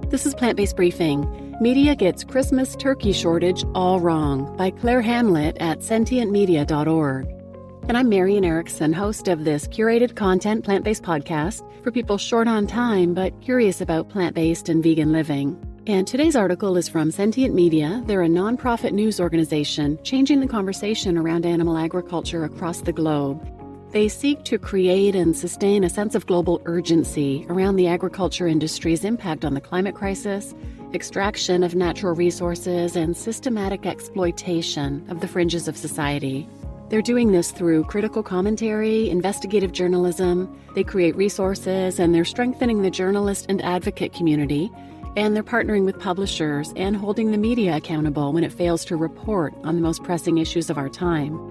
This is Plant-Based Briefing. Media Gets Christmas Turkey Shortage All Wrong by Claire Hamlett at sentientmedia.org. And I'm Marian Erickson, host of this curated content plant-based podcast for people short on time but curious about plant-based and vegan living. And today's article is from Sentient Media. They're a nonprofit news organization changing the conversation around animal agriculture across the globe. They seek to create and sustain a sense of global urgency around the agriculture industry's impact on the climate crisis, extraction of natural resources, and systematic exploitation of the fringes of society. They're doing this through critical commentary, investigative journalism. They create resources, and they're strengthening the journalist and advocate community. And they're partnering with publishers and holding the media accountable when it fails to report on the most pressing issues of our time.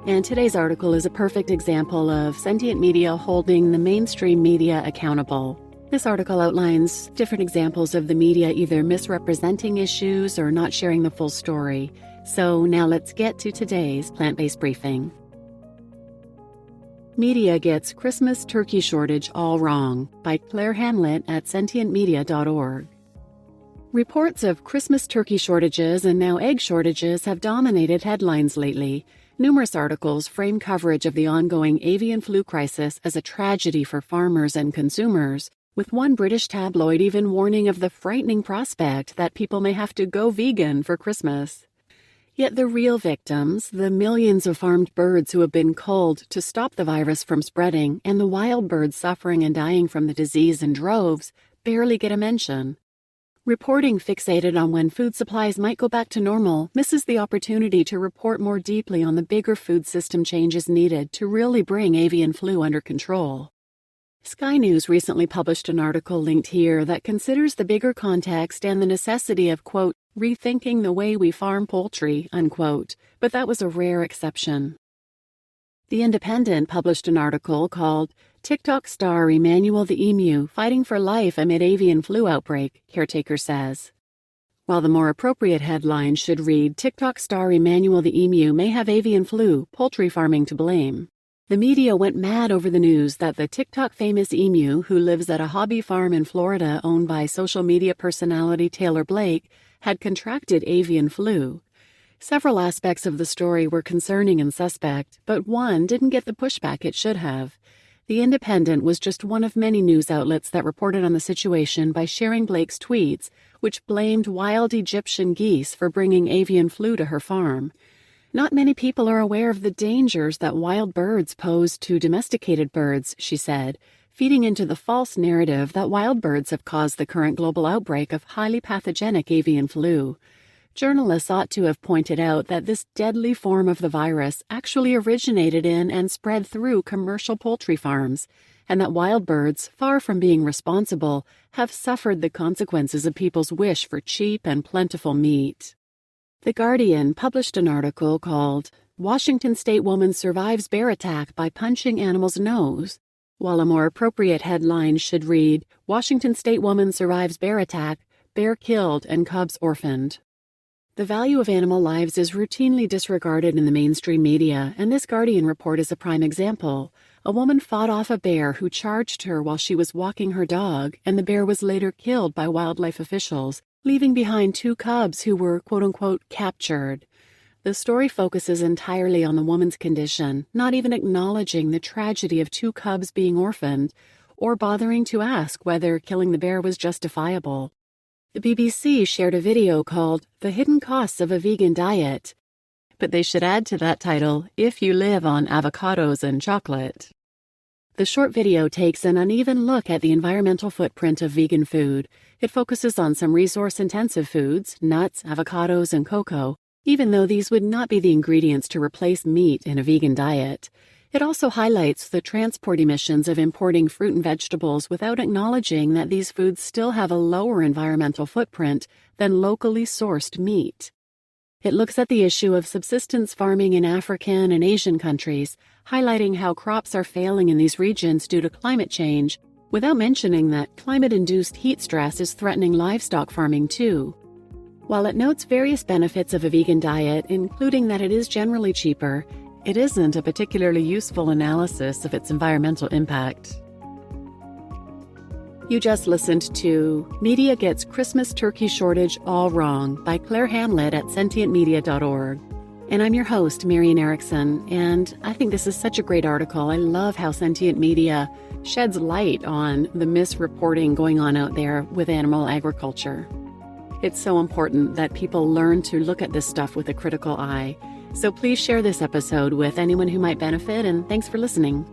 And today's article is a perfect example of Sentient Media holding the mainstream media accountable. This article outlines different examples of the media either misrepresenting issues or not sharing the full story. So now let's get to today's plant-based briefing. Media Gets Christmas Turkey Shortage All Wrong by Claire Hamlett at sentientmedia.org. Reports of Christmas turkey shortages and now egg shortages have dominated headlines lately. Numerous articles frame coverage of the ongoing avian flu crisis as a tragedy for farmers and consumers, with one British tabloid even warning of the frightening prospect that people may have to go vegan for Christmas. Yet the real victims, the millions of farmed birds who have been culled to stop the virus from spreading, and the wild birds suffering and dying from the disease in droves, barely get a mention. Reporting fixated on when food supplies might go back to normal misses the opportunity to report more deeply on the bigger food system changes needed to really bring avian flu under control. Sky News recently published an article linked here that considers the bigger context and the necessity of, quote, rethinking the way we farm poultry, unquote, but that was a rare exception. The Independent published an article called TikTok Star Emmanuel the Emu Fighting for Life Amid Avian Flu Outbreak, caretaker says. While the more appropriate headline should read TikTok Star Emmanuel the Emu May Have Avian Flu, Poultry Farming to Blame. The media went mad over the news that the TikTok famous emu, who lives at a hobby farm in Florida owned by social media personality Taylor Blake, had contracted avian flu. Several aspects of the story were concerning and suspect, but one didn't get the pushback it should have. The Independent was just one of many news outlets that reported on the situation by sharing Blake's tweets, which blamed wild Egyptian geese for bringing avian flu to her farm. Not many people are aware of the dangers that wild birds pose to domesticated birds, she said, feeding into the false narrative that wild birds have caused the current global outbreak of highly pathogenic avian flu. Journalists ought to have pointed out that this deadly form of the virus actually originated in and spread through commercial poultry farms, and that wild birds, far from being responsible, have suffered the consequences of people's wish for cheap and plentiful meat. The Guardian published an article called Washington State Woman Survives Bear Attack by Punching Animal's Nose, while a more appropriate headline should read Washington State Woman Survives Bear Attack, Bear Killed and Cubs Orphaned. The value of animal lives is routinely disregarded in the mainstream media, and this Guardian report is a prime example. A woman fought off a bear who charged her while she was walking her dog, and the bear was later killed by wildlife officials, leaving behind two cubs who were, quote-unquote, captured. The story focuses entirely on the woman's condition, not even acknowledging the tragedy of two cubs being orphaned, or bothering to ask whether killing the bear was justifiable. The BBC shared a video called The Hidden Costs of a Vegan Diet, but they should add to that title, If You Live on Avocados and Chocolate. The short video takes an uneven look at the environmental footprint of vegan food. It focuses on some resource-intensive foods, nuts, avocados, and cocoa, even though these would not be the ingredients to replace meat in a vegan diet. It also highlights the transport emissions of importing fruit and vegetables without acknowledging that these foods still have a lower environmental footprint than locally sourced meat. It looks at the issue of subsistence farming in African and Asian countries, highlighting how crops are failing in these regions due to climate change, without mentioning that climate-induced heat stress is threatening livestock farming too. While it notes various benefits of a vegan diet, including that it is generally cheaper, it isn't a particularly useful analysis of its environmental impact. You just listened to Media Gets Christmas Turkey Shortage All Wrong by Claire Hamlett at sentientmedia.org. And I'm your host, Marian Erickson, and I think this is such a great article. I love how Sentient Media sheds light on the misreporting going on out there with animal agriculture. It's so important that people learn to look at this stuff with a critical eye. So please share this episode with anyone who might benefit, and thanks for listening.